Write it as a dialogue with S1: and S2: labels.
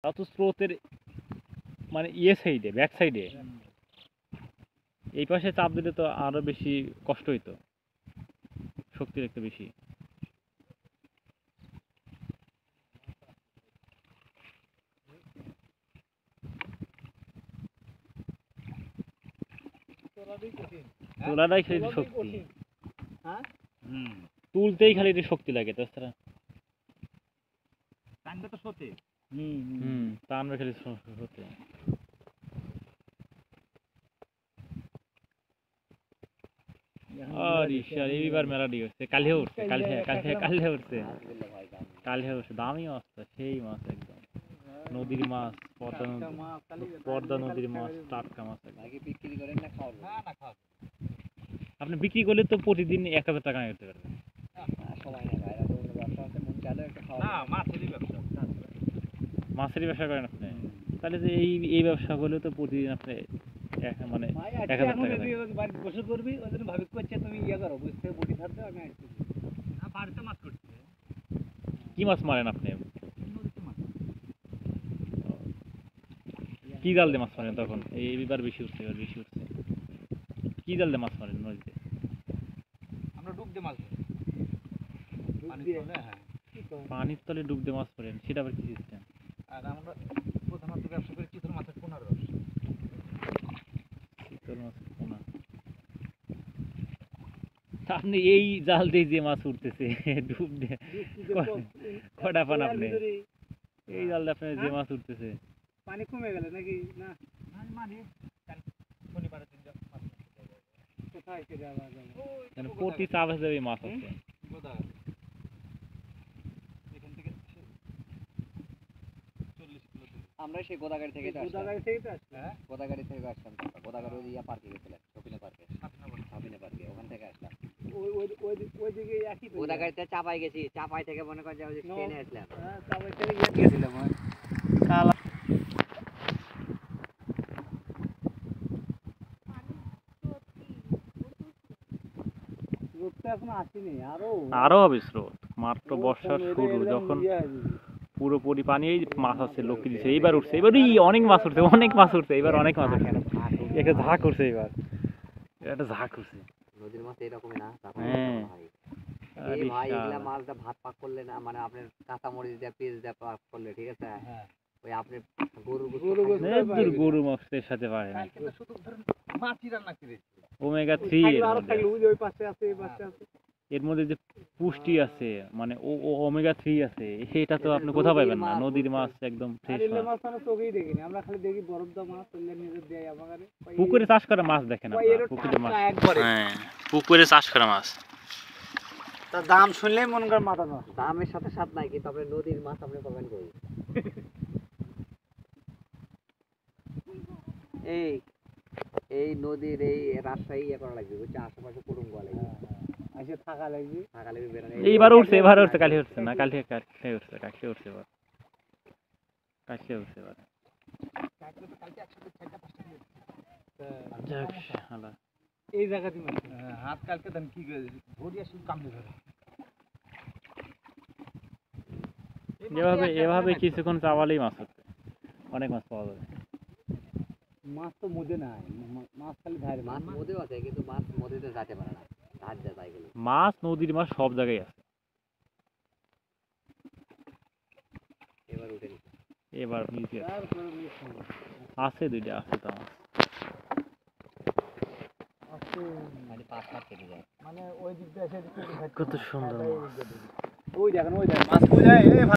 S1: তাও তো স্রোতের মানে ইয়ে সাইডে, ব্যাক সাইডে, এই পাশে চাপ দিলে তো আরো বেশি কষ্ট হইতো, শক্তির একটু বেশি। তোলাটাই খালি একটু শক্তি, তুলতেই খালি একটু শক্তি লাগে, তাছাড়া
S2: টানবে তো সতে।
S1: টানবে খালি হতে। এইবার মেলাডি হচ্ছে, কালিয়া উঠছে, কালিয়া উঠছে, কালিয়া উঠছে। দামি মাছ তো, সেই মাছ একদম, নদীর মাছ, পদ্মা নদীর মাছ, টাটকা মাছ।
S2: বিক্রি করেন না খাওয়া? না খাওয়া।
S1: আপনি বিক্রি করলে তো প্রতিদিন 1000 টাকা করতে পারবেন।
S2: সবাই না ভাই, অন্য ব্যবসা আছে, মন চাইলে একটা খাওয়া। না, মাছেরই ব্যবসা।
S1: মাছেরই ব্যবসা করেন আপনি? তাহলে যে এই ব্যবসা করলে তো প্রতিদিন আপনি মানে 1000 টাকা
S2: বছর করবি, ওই জন্য ভাবি করছে তুমি ইয়ে করো, বুঝতে বডি ছাড়তে আমি আসছি। বাড়িতে মাছ করছি।
S1: কি মাছ মারেন আপনি? কি জাল দিয়ে মাছ মারেন তখন? এইবার বেশি উঠছে, এবার বেশি উঠছে। কি জাল দিয়ে মাছ মারেন নদীতে?
S2: আমরা ডুব দিয়ে মাছ ধরি।
S1: পানির তলে ডুব দিয়ে মাছ মারেন, সেটা আবার কি সিস্টেম?
S2: আর আমরা প্রধানত ব্যবসা করি চিতল মাছের পোনার রস।
S1: চিতল মাছের পোনা। আপনি এই জাল দিয়ে যে মাছ উঠতেছে ডুব দিয়ে, কটা পান আপনি? এই জাল দিয়ে আপনার যে মাছ উঠতেছে,
S2: পানি কমে গেলে নাকি? না মানে শনিবারের দিন মাছ কোথায় কে যাওয়া যাবে,
S1: প্রতি চাপে যাবে মাছ আছে।
S2: এখান থেকে 40 কিলো। আমরা সেই গোদাগাড়ি থেকে আসলাম। গোদাগাড়ি থেকে তো আসলাম। হ্যাঁ, গোদাগাড়ি থেকে আসলাম। গোদাগাড়ি ওই ইয়া পার্কে গেছিলাম, শপিনা পার্কে, সাবিনা পার্কে, ওখান থেকে আসলাম। ওই দিকে একই গোদাগাড়িতে চাপাই গেছি, চাপাই থেকে মনে করেন যে ওই ট্রেনে আসলাম। হ্যাঁ, চাপাই থেকে গেছিলাম কালা। এখন আসেনি,
S1: আরো হবে স্রোত, মাত্র বর্ষার শুরু, যখন পুরোপুরি পানি। এই মাছ আছে, লক্ষ্মী দিচ্ছে, এইবার উঠছে, এবার অনেক মাছ উঠছে, অনেক মাছ উঠছে, এবার অনেক মাছ উঠছে, একটা ঝাঁক উঠছে, এবার একটা ঝাঁক উঠছে।
S2: নদীর মাছ এরকমই না? এই ভাই এগুলা মাছটা ভাত পাক করলে না, মানে আপনার কাঁচা মরিচ দিয়ে পেঁয়াজ দিয়ে পাক করলে, ঠিক আছে, ওই আপনি
S1: গরু মাছের সাথে পারে না,
S2: শুধু মাছই রান্না করেছি।
S1: ওমেগা 3
S2: ওই পাশে আছে, এই পাশে আছে,
S1: এর মধ্যে যে পুষ্টি আছে, মানে ওমেগা 3 আছে, সেটা তো আপনি কোথাও পাবেন না। নদীর মাছ একদম ফ্রেশ মাছ।
S2: আমরা চোখেই দেখিনি, আমরা খালি দেখি বরফ দা মাছ নিজে দেয় আমাদের।
S1: পুকুরে চাষ করা মাছ দেখেন আপনারা, পুকুরে মাছ, হ্যাঁ, পুকুরে চাষ করা মাছ,
S2: তার দাম শুনলেই মন করে মাথা নষ্ট। দামের সাথে সাথ নাই, কিন্তু আপনি নদীর মাছ আপনি পাবেন কই? এই নদীর এই রাজশাহী ইয়ে করা লাগবে, বুঝছে, আশেপাশে কুটুম্ব লাগবে, আসে থাকা লাগবে, বেরোনো।
S1: এইবার উঠছে, এবার উঠছে, কালকে উঠছে না, কালকে উঠছে, কালকে উঠছে, এবার কালকে উঠছে, এবার
S2: এই জায়গাতে হাত কালকে দেন কি ধরিয়া শুধু কামড়ে ধরে।
S1: এভাবে কিছুক্ষণ চাওয়ালেই মাছ হচ্ছে, অনেক মাছ পাওয়া যাবে।
S2: মাছ তো মধ্যে নাই, মাছ খালি ধারে, মাছ মধ্যেও আছে, কিন্তু মাছ মধ্যে যেতে পারে না, ধার যা যায় গেলে।
S1: মাছ, নদীর মাছ সব জায়গায় আছে।
S2: এবার উঠে
S1: এবার আছে, দুইটা আছে তো মাছ,
S2: মানে ওই দিক দিয়ে
S1: কত সুন্দর মাছ।
S2: ওই দেখেন মাছ